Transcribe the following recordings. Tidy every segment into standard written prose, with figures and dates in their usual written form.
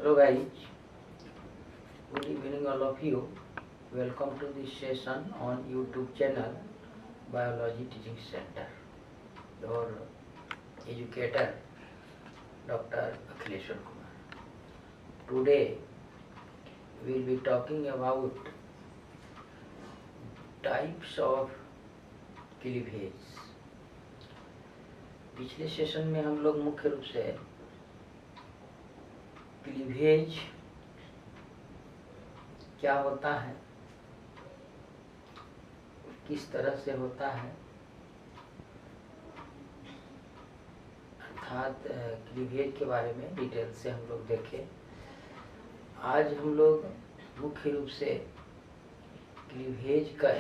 Hello guys, good evening all of you. Welcome to this session on YouTube channel Biology Teaching Center. Your educator Dr. Akhileshwar Kumar. Today we will be talking about types of cleavage. पिछले session में हम लोग मुख्य रूप से cleavage क्या होता है, किस तरह से होता है, अर्थात क्लीवेज के बारे में डिटेल से हम लोग देखें। आज हम लोग मुख्य रूप से क्लीवेज का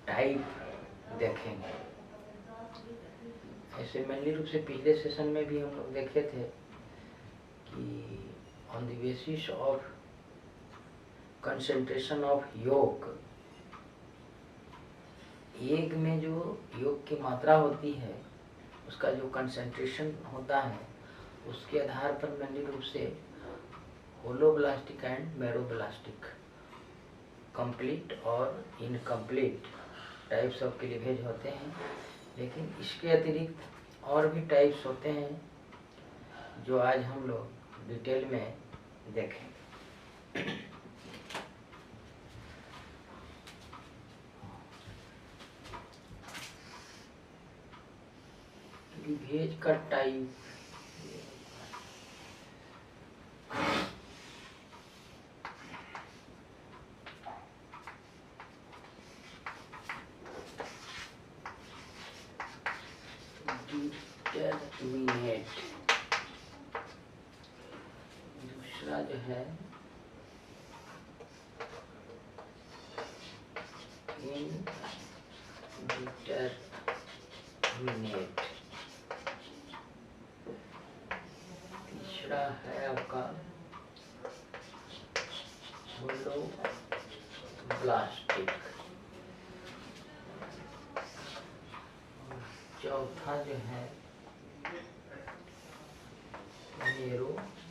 टाइप देखेंगे। ऐसे मेनली रूप से पिछले सेशन में भी हम लोग देखे थे कि on the basis of concentration of योग, एग में जो योग की मात्रा होती है उसका जो कंसंट्रेशन होता है उसके आधार पर मेनली रूप से होलोब्लास्टिक एंड मैरोब्लास्टिक, कंप्लीट और इनकम्प्लीट टाइप्स ऑफ क्लीवेज होते हैं। लेकिन इसके अतिरिक्त और भी टाइप्स होते हैं जो आज हम लोग डिटेल में देखेंगे। क्लीवेज का टाइप डिटरमिनेट, दूसरा जो है इनडिटरमिनेट, तीसरा है आपका होलोब्लास्टिक, चौथा जो है मैरोब्लास्टिक।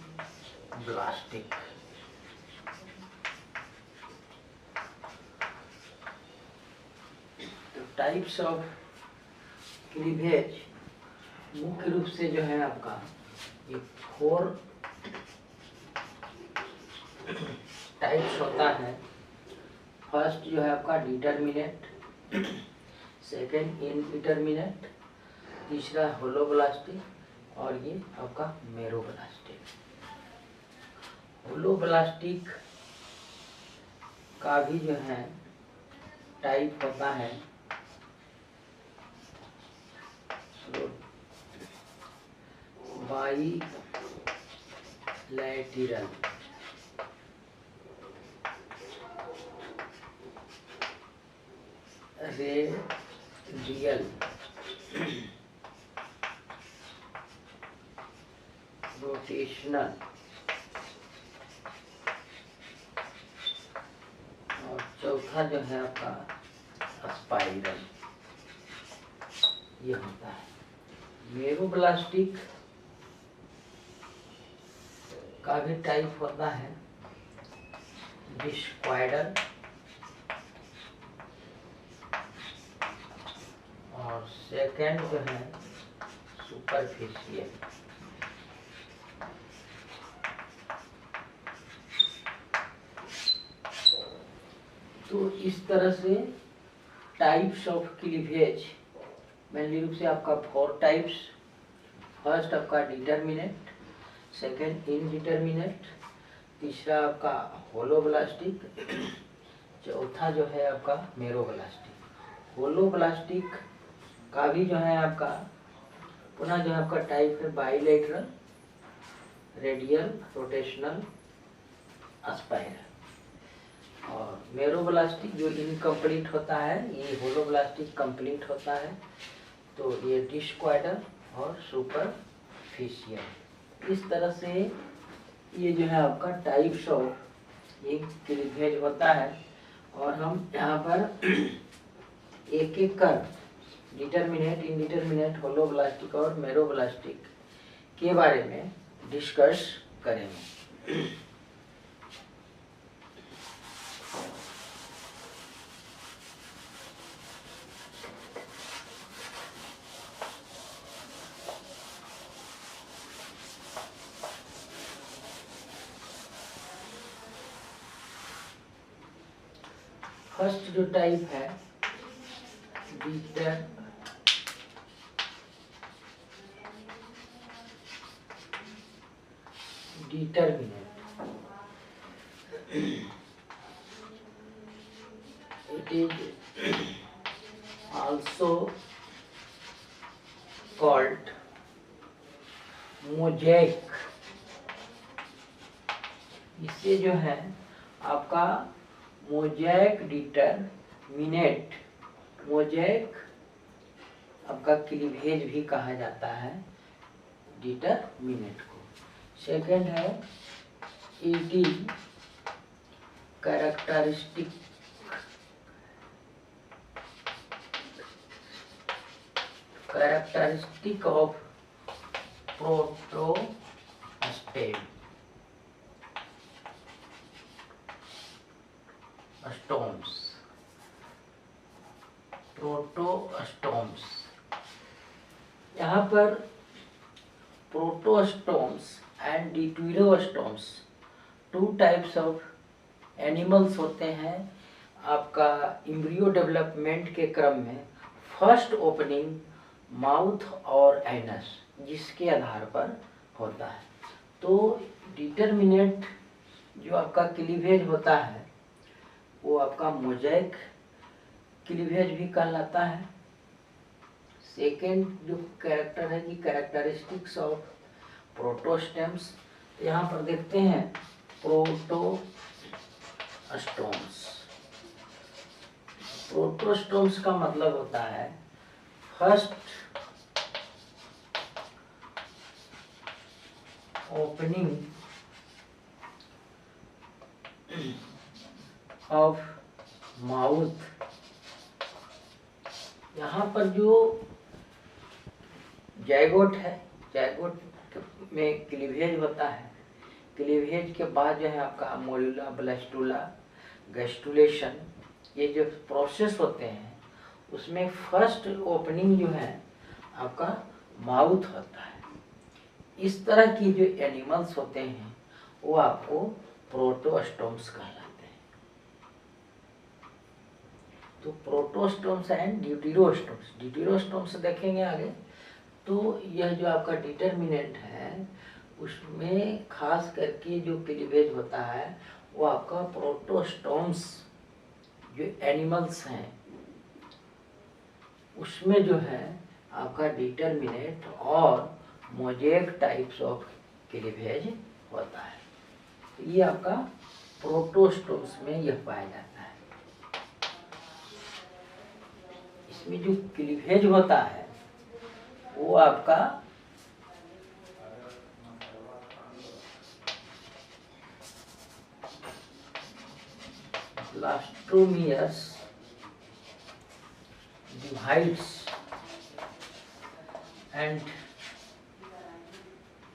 तो टाइप्स ऑफ क्लीवेज मुख्य रूप से जो है आपका ये 4 टाइप्स होता है। फर्स्ट जो है आपका डिटरमिनेट, सेकेंड इनडिटरमिनेट, तीसरा होलोब्लास्टिक और ये आपका मैरोब्लास्टिक। होलोब्लास्टिक का भी जो है टाइप होता है बाइलैटरल, रेडियल, रोटेशनल और चौथा जो है आपका स्पाइरल, ये होता है। मैरोब्लास्टिक का भी टाइप होता है डिस्क्वाइडल और सेकेंड जो है सुपरफिशियल। तो इस तरह से टाइप्स ऑफ क्लीवेज मेनली रूप से आपका 4 टाइप्स। फर्स्ट आपका डिटरमिनेट, सेकेंड इनडिटरमिनेट, तीसरा आपका होलोब्लास्टिक, चौथा जो है आपका मैरोब्लास्टिक। होलोब्लास्टिक का भी जो है आपका पुनः जो है आपका टाइप है बाइलैटरल, रेडियल, रोटेशनल, स्पाइरल। और मैरोब्लास्टिक जो इनकम्प्लीट होता है, ये होलोब्लास्टिक कंप्लीट होता है। तो ये डिस्क्वाइडल और सुपरफिशियल, इस तरह से ये जो है आपका टाइप्स ऑफ ये क्लीवेज होता है। और हम यहाँ पर एक एक कर डिटरमिनेट, इनडिटरमिनेट, होलोब्लास्टिक और मैरोब्लास्टिक के बारे में डिस्कस करेंगे। फर्स्ट जो टाइप है determinant, it is also called mosaic. इससे जो है आपका मोज़ेक डिटरमिनेंट, मोज़ेक आपका क्लीवेज भी कहा जाता है डिटरमिनेंट को। सेकंड है it is characteristic of protostomes. यहाँ पर protostomes and deuterostomes two types of animals होते हैं आपका एम्ब्रियो डेवलपमेंट के क्रम में। फर्स्ट ओपनिंग माउथ और एनस जिसके आधार पर होता है। तो डिटरमिनेंट जो आपका क्लीवेज होता है वो आपका मोज़ेक क्लीवेज भी कहलाता है। सेकेंड जो कैरेक्टर है कि कैरेक्टरिस्टिक्स ऑफ प्रोटोस्टम्स, तो यहाँ पर देखते हैं प्रोटोस्टोम्स। प्रोटोस्टोम्स का मतलब होता है फर्स्ट ओपनिंग ऑफ माउथ। यहाँ पर जो जाइगोट है, जाइगोट में क्लीवेज होता है। क्लीवेज के बाद जो है आपका मोल्यूला, ब्लास्टुला, गैस्टुलेशन, ये जो प्रोसेस होते हैं उसमें फर्स्ट ओपनिंग जो है आपका माउथ होता है। इस तरह की जो एनिमल्स होते हैं वो आपको प्रोटोस्टोम्स कहलाते हैं। तो प्रोटोस्टोम्स एंड ड्यूटेरोस्टोम्स, ड्यूटेरोस्टोम्स देखेंगे आगे। तो यह जो आपका डिटरमिनेंट है उसमें खास करके जो क्लीवेज होता है वो आपका प्रोटोस्टोम्स जो एनिमल्स हैं उसमें जो है आपका डिटरमिनेंट और मोज़ेक टाइप्स ऑफ क्लीवेज होता है। तो ये आपका प्रोटोस्टोम्स में यह पाया जाता है। इसमें जो क्लीवेज होता है वो आपका ब्लास्टोमियस divides and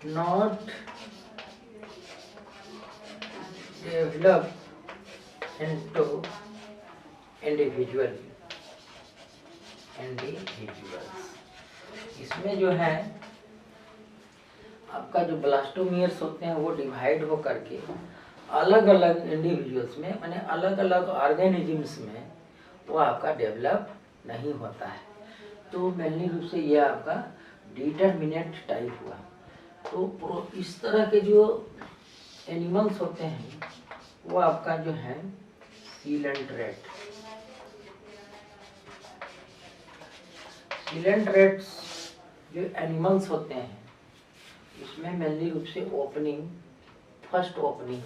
not develop into individuals। इसमें जो है आपका जो ब्लास्टोमियर्स होते हैं वो डिवाइड हो करके अलग अलग इंडिविजुअल्स में, माने अलग अलग ऑर्गेनिजम्स में वो आपका डेवलप नहीं होता है। तो मेनली रूप से ये आपका डिटरमिनेंट टाइप हुआ। तो इस तरह के जो एनिमल्स होते हैं वो आपका जो है सीलेंट रेट, सीलेंट रेट्स जो एनिमल्स होते हैं इसमें मेनली रूप से ओपनिंग, फर्स्ट ओपनिंग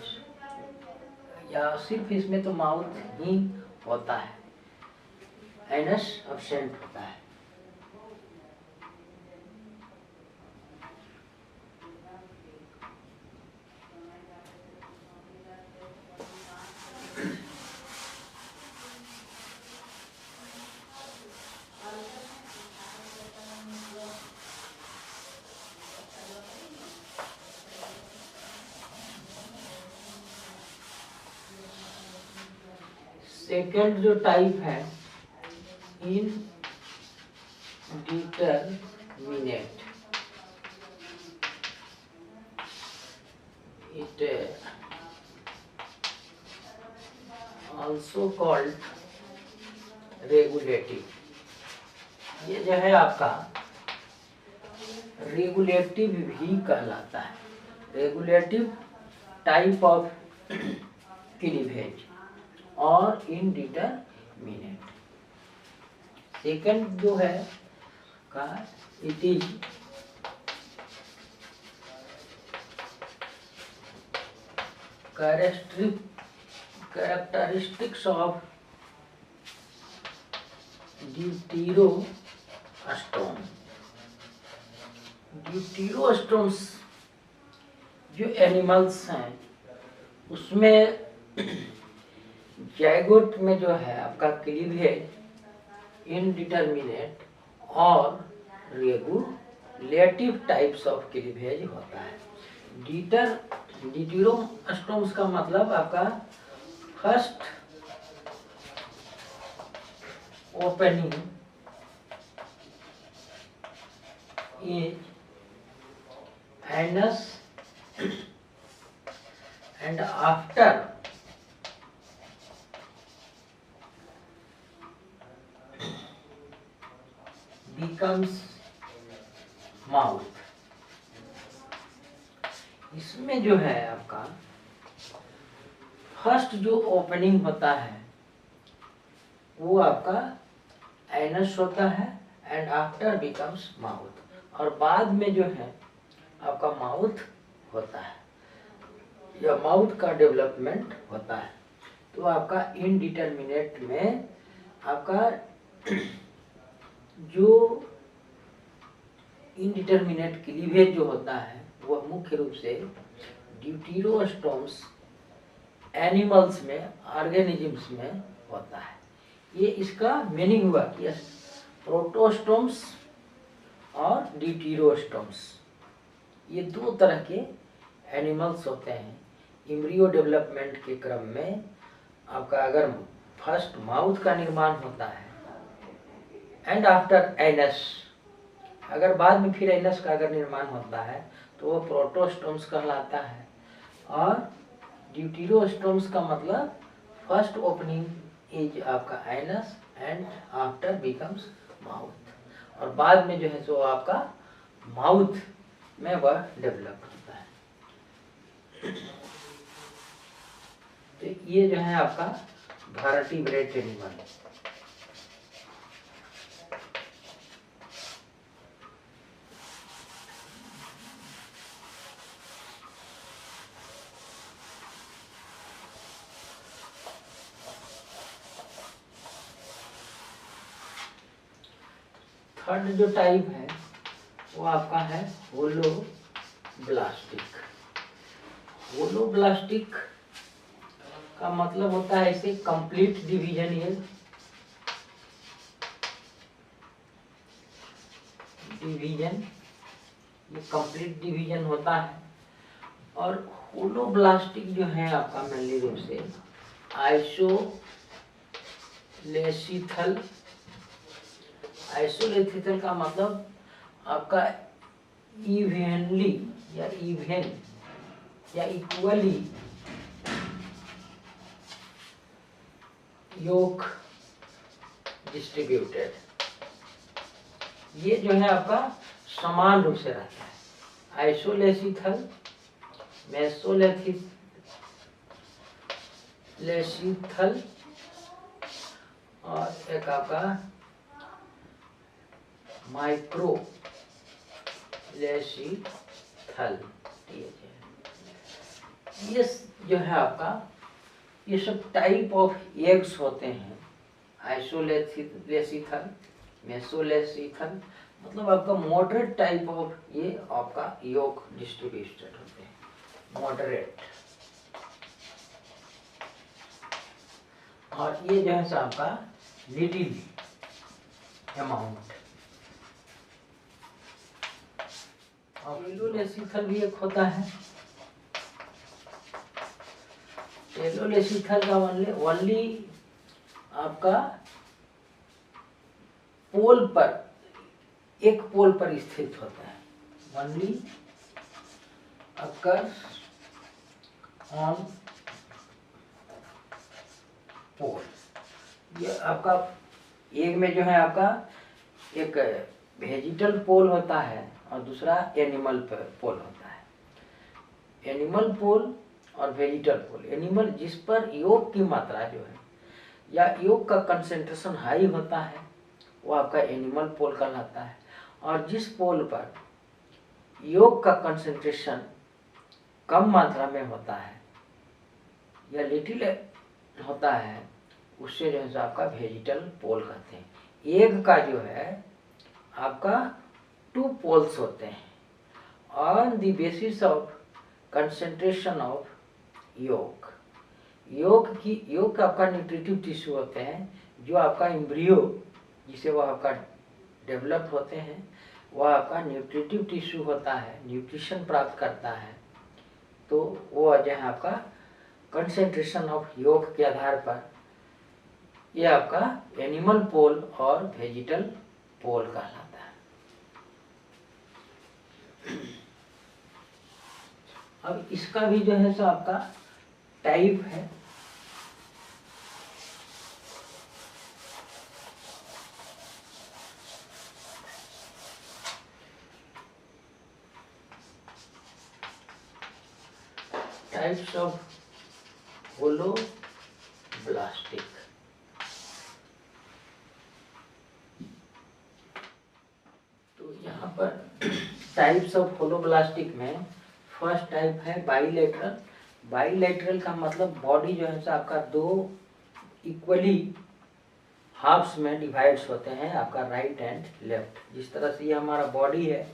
या सिर्फ इसमें तो माउथ ही होता है, एनस एब्सेंट होता है। सेकेंड जो टाइप है indeterminate, it also called regulative। ये जो है आपका रेगुलेटिव भी कहलाता है, रेगुलेटिव टाइप ऑफ क्लीवेज और इनडिटरमिनेट। सेकंड जो है का it is characteristics of deuterostome। Deuterostomes जो एनिमल्स हैं उसमें जाइगोट में जो है आपका क्लीवेज इनडिटरमिनेट और रेगुलेटिव टाइप्स ऑफ क्लीवेज होता है। ड्यूटेरोस्टोम्स का मतलब आपका first opening is anus and after becomes mouth। इसमें जो है आपका फर्स्ट जो ओपनिंग होता है वो आपका एनस होता है एंड आफ्टर बिकम्स माउथ, और बाद में जो है आपका माउथ होता है या माउथ का डेवलपमेंट होता है। तो आपका इनडिटरमिनेट में आपका जो इनडिटरमिनेट क्लीवेज जो होता है वह मुख्य रूप से ड्यूटेरोस्टोम्स एनिमल्स में, ऑर्गेनिजम्स में होता है। ये इसका मीनिंग हुआ कि प्रोटोस्टोम्स और ड्यूटेरोस्टोम्स ये दो तरह के एनिमल्स होते हैं। इम्ब्रियो डेवलपमेंट के क्रम में आपका अगर फर्स्ट माउथ का निर्माण होता है एंड आफ्टर एनस, अगर बाद में फिर एनस का अगर निर्माण होता है तो वो प्रोटोस्टोम्स कहलाता है। और ड्यूटेरोस्टोम्स का मतलब फर्स्ट ओपनिंग इज आपका anus and after becomes mouth, और बाद में जो है सो आपका माउथ में वह डेवलप होता है। तो ये जो है आपका वर्टिब्रेट एनिमल। थर्ड जो टाइप है वो आपका है होलोब्लास्टिक। होलोब्लास्टिक का मतलब होता है इसे कंप्लीट डिवीजन। ये कंप्लीट डिवीजन होता है। और होलोब्लास्टिक जो है आपका मेनली रूप से आइसोलेथिथल का मतलब आपका इवेनली या इवेन या इक्वली योक डिस्ट्रीब्यूटेड, ये जो है आपका समान रूप से रहता है। आइसोलेथिथल, मेसोलेथिथल और एक आपका माइक्रोलेथिथल। ये जो है आपका ये सब टाइप ऑफ एग्स होते हैं। आइसोलेथिथल, मेसोलेथिथल मतलब आपका मॉडरेट टाइप ऑफ ये आपका योक डिस्ट्रीब्यूटेड होते हैं, मॉडरेट। और ये जो है आपका लिटिल अमाउंट। और टेलोलेथिथल भी एक होता है। टेलोलेथिथल का ओनली आपका पोल पर, एक पोल पर स्थित होता है, ओनली अकर्स ऑन पोल। ये आपका एक में जो है आपका एक वेजिटल पोल होता है और दूसरा एनिमल पोल होता है। एनिमल पोल और वेजिटल पोल, एनिमल जिस पर योग की मात्रा जो है या योग का कंसेंट्रेशन हाई होता है वो आपका एनिमल पोल कहलाता है, और जिस पोल पर योग का कंसेंट्रेशन कम मात्रा में होता है या लिटिल होता है उससे जो है आपका वेजिटल पोल कहते हैं। एग का जो है आपका 2 पोल्स होते हैं on the basis of concentration of योग। योग का आपका न्यूट्रिटिव टिश्यू होते हैं जो आपका एम्ब्रियो जिसे वो आपका डेवलप होते हैं, वह आपका न्यूट्रिटिव टिश्यू होता है, न्यूट्रिशन प्राप्त करता है। तो वो जो है आपका कंसेंट्रेशन ऑफ योग के आधार पर ये आपका एनिमल पोल और वेजिटल पोल कहलाता है। अब इसका भी जो है सो आपका टाइप है। Types of holoblastic. तो यहाँ पर टाइप्स ऑफ होलोब्लास्टिक में फर्स्ट टाइप है बाइलेटरल। बाइलेटरल का मतलब बॉडी जो है सो आपका 2 इक्वली हाफ्स में डिवाइड्स होते हैं, आपका राइट एंड लेफ्ट। जिस तरह से ये हमारा बॉडी है,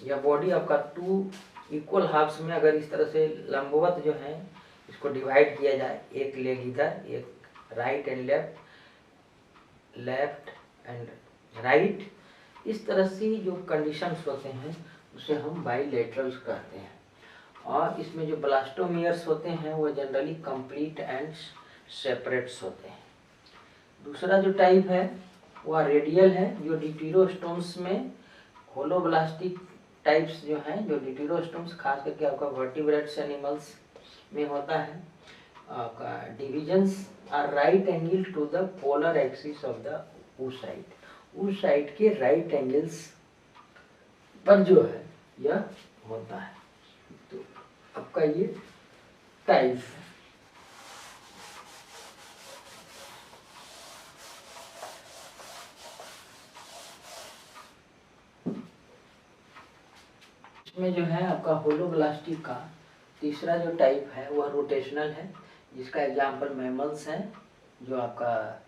यह बॉडी आपका 2 इक्वल हाफ्स में अगर इस तरह से लंबवत जो है इसको डिवाइड किया जाए, एक लेग इधर, एक right and left, left and right, इस तरह से जो कंडीशंस होते हैं उसे हम बाइलेटरल्स कहते हैं। और इसमें जो ब्लास्टोमियर्स होते हैं वो जनरली कंप्लीट एंड सेपरेट्स होते हैं। दूसरा जो टाइप है वह रेडियल है, जो डिप्टेरोस्टोम्स में होलोब्लास्टिक टाइप्स जो हैं, जो डिप्टेरोस्टोम्स खास करके आपका वर्टिब्रेट्स एनिमल्स में होता है। आपका divisions are right angle to the polar axis of the oocyte। oocyte के राइट एंगल्स पर जो है यह होता है। तो आपका ये टाइप है। इसमें जो है आपका होलोब्लास्टिक का तीसरा जो टाइप है वह रोटेशनल है, जिसका एग्जाम्पल मैमल्स हैं, जो आपका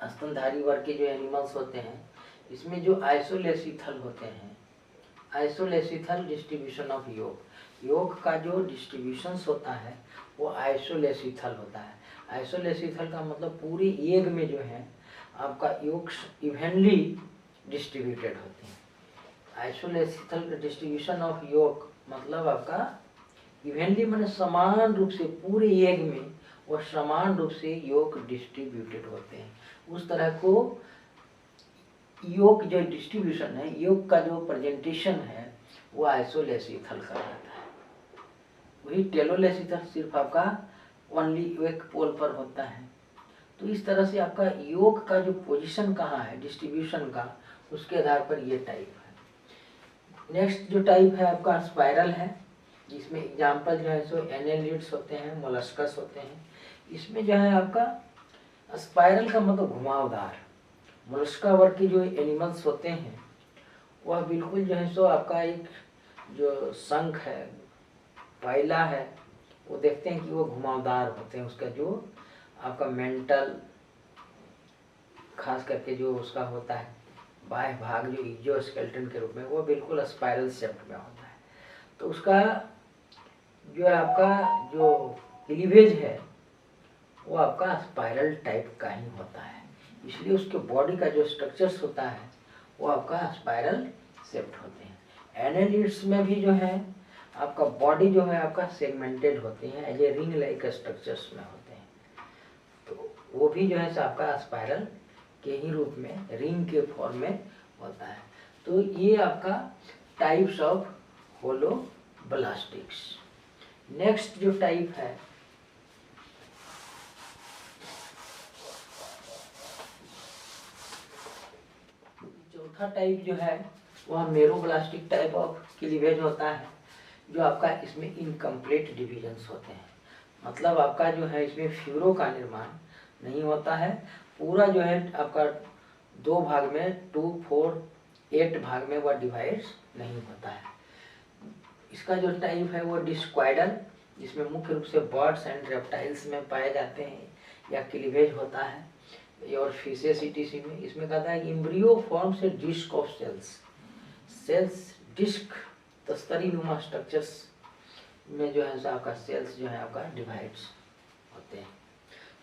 स्तनधारी वर्ग के जो एनिमल्स होते हैं। इसमें जो आइसोलेसिथल होते हैं, आइसोलेसिथल डिस्ट्रीब्यूशन ऑफ योग का जो डिस्ट्रीब्यूशंस होता है वो आइसोलेसिथल होता है। आइसोलेसिथल का मतलब पूरी एग में जो है आपका योग इवनली डिस्ट्रीब्यूटेड होते हैं। आइसोलेसिथल डिस्ट्रीब्यूशन ऑफ योग मतलब आपका इवनली मैंने समान रूप से पूरे एग में वो समान रूप से योग डिस्ट्रीब्यूटेड होते हैं। उस तरह को योग जो डिस्ट्रीब्यूशन है, योग का जो प्रेजेंटेशन है वो आइसोलेसिथल का रहता है। वही टेलोलेसिथल सिर्फ आपका ओनली एक पोल पर होता है। तो इस तरह से आपका योग का जो पोजीशन कहाँ है डिस्ट्रीब्यूशन का, उसके आधार पर ये टाइप है। नेक्स्ट जो टाइप है आपका स्पाइरल है, जिसमें एग्जाम्पल जो है सो एनेलिड्स होते हैं, मोलस्कस होते हैं। इसमें जो है आपका स्पाइरल का मतलब घुमावदार। मोलस्का वर्ग के जो एनिमल्स होते हैं वह बिल्कुल जो है सो आपका एक जो शंख है, पाइला है, वो देखते हैं कि वो घुमावदार होते हैं। उसका जो आपका मेंटल खास करके जो उसका होता है बाह्य भाग जो एक्सोस्केलेटन के रूप में, वो बिल्कुल स्पाइरल शेप्ड में होता है। तो उसका जो आपका जो क्लीवेज है वो आपका स्पाइरल टाइप का ही होता है, इसलिए उसके बॉडी का जो स्ट्रक्चर्स होता है वो आपका स्पाइरल शेप्ड होते हैं। एनेलिड्स में भी जो है आपका बॉडी जो है आपका सेगमेंटेड होती है, as a ring like structures में होते हैं। तो वो भी जो है सो आपका स्पाइरल के ही रूप में, रिंग के फॉर्म में होता है। तो ये आपका टाइप्स ऑफ होलोब्लास्टिक्स। नेक्स्ट जो टाइप है चौथा टाइप जो है वह मेरोब्लास्टिक टाइप ऑफ क्लीवेज होता है, जो आपका इसमें इनकम्प्लीट डिविजन्स होते हैं। मतलब आपका जो है इसमें फ्यूरो का निर्माण नहीं होता है, पूरा जो है आपका 2 भाग में 2, 4, 8 भाग में वह डिवाइड्स नहीं होता है। इसका जो टाइप है वो डिस्क्वाइडल, जिसमें मुख्य रूप से बर्ड्स एंड रेप्टाइल्स में पाए जाते हैं या क्लीवेज होता है, और फिशेस इटीसी में। इसमें कहता है कि embryo forms a disc of cells, cells disc तस्तरी नुमा स्ट्रक्चर्स में जो है आपका सेल्स जो है आपका डिवाइड्स होते हैं।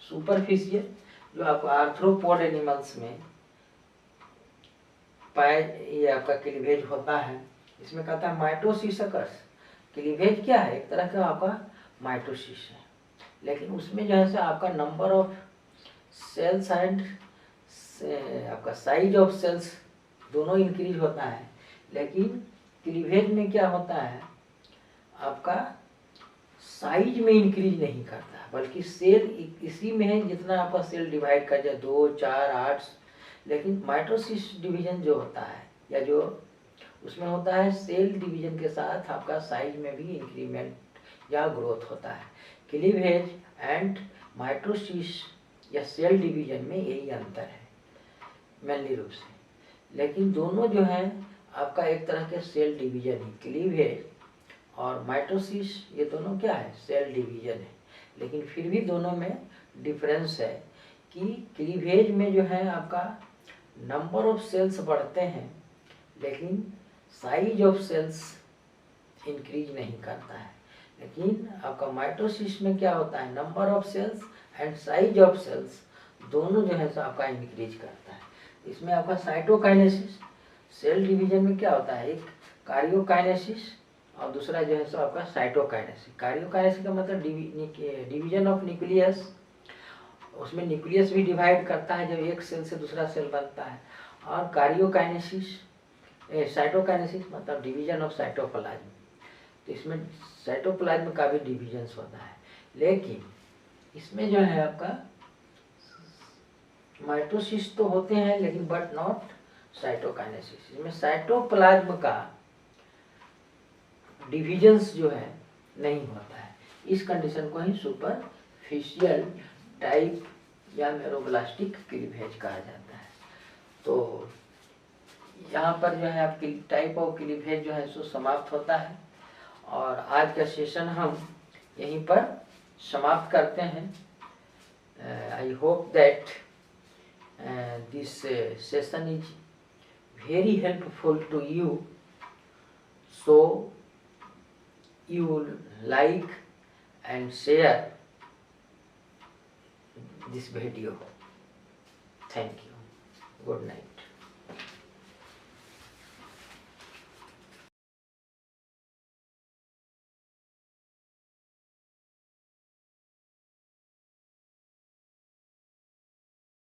सुपरफिशियल जो आपको आर्थ्रोपोड एनिमल्स में पाए, ये आपका क्लीवेज होता है। इसमें कहता है माइटोसिसकस। क्लीवेज क्या है? एक तरह का आपका माइटोसिस है, लेकिन उसमें जो है सो आपका नंबर ऑफ सेल्स एंड आपका साइज ऑफ सेल्स दोनों इंक्रीज होता है। लेकिन क्लीवेज में क्या होता है, आपका साइज में इंक्रीज नहीं करता, बल्कि सेल इसी में है जितना आपका सेल डिवाइड कर जाए, 2, 4, 8। लेकिन माइटोसिस डिवीजन जो होता है, या जो उसमें होता है सेल डिवीजन के साथ आपका साइज में भी इंक्रीमेंट या ग्रोथ होता है। क्लीवेज एंड माइटोसिस या सेल डिवीजन में यही अंतर है मेनली रूप से। लेकिन दोनों जो है आपका एक तरह के सेल डिवीजन है। क्लीवेज और माइटोसिस ये दोनों क्या है? सेल डिवीजन है। लेकिन फिर भी दोनों में डिफरेंस है कि क्लीवेज में जो है आपका नंबर ऑफ सेल्स बढ़ते हैं, लेकिन साइज ऑफ सेल्स इंक्रीज नहीं करता है। लेकिन आपका माइटोसिस में क्या होता है, number of cells and size of cells दोनों जो है सो आपका इंक्रीज करता है। इसमें आपका साइटोकाइनेसिस, सेल डिवीजन में क्या होता है, एक कार्योकाइनेसिस और दूसरा जो है सो आपका साइटोकाइनेसिस। कार्योकाइनेसिस का मतलब डिवीजन ऑफ न्यूक्लियस, उसमें न्यूक्लियस भी डिवाइड करता है जब एक सेल से दूसरा सेल बनता है। और कार्योकाइनेसिस, साइटोकाइनेसिस मतलब डिवीजन ऑफ साइटोप्लाज्म, तो इसमें साइटोप्लाज्म का भी डिवीजन्स होता है। लेकिन इसमें जो है आपका माइटोसिस तो होते हैं, लेकिन बट नॉट साइटोकाइनेसिस। इसमें साइटोप्लाज्म का डिवीजन्स जो है नहीं होता है। इस कंडीशन को ही सुपरफिशियल टाइप या मेरोब्लास्टिक क्लीवेज कहा जाता है। तो यहाँ पर जो है आपकी टाइप ऑफ क्लीवेज जो है सो समाप्त होता है, और आज का सेशन हम यहीं पर समाप्त करते हैं। I hope that this session is very helpful to you, so you will like and share this video. Thank you. Good night.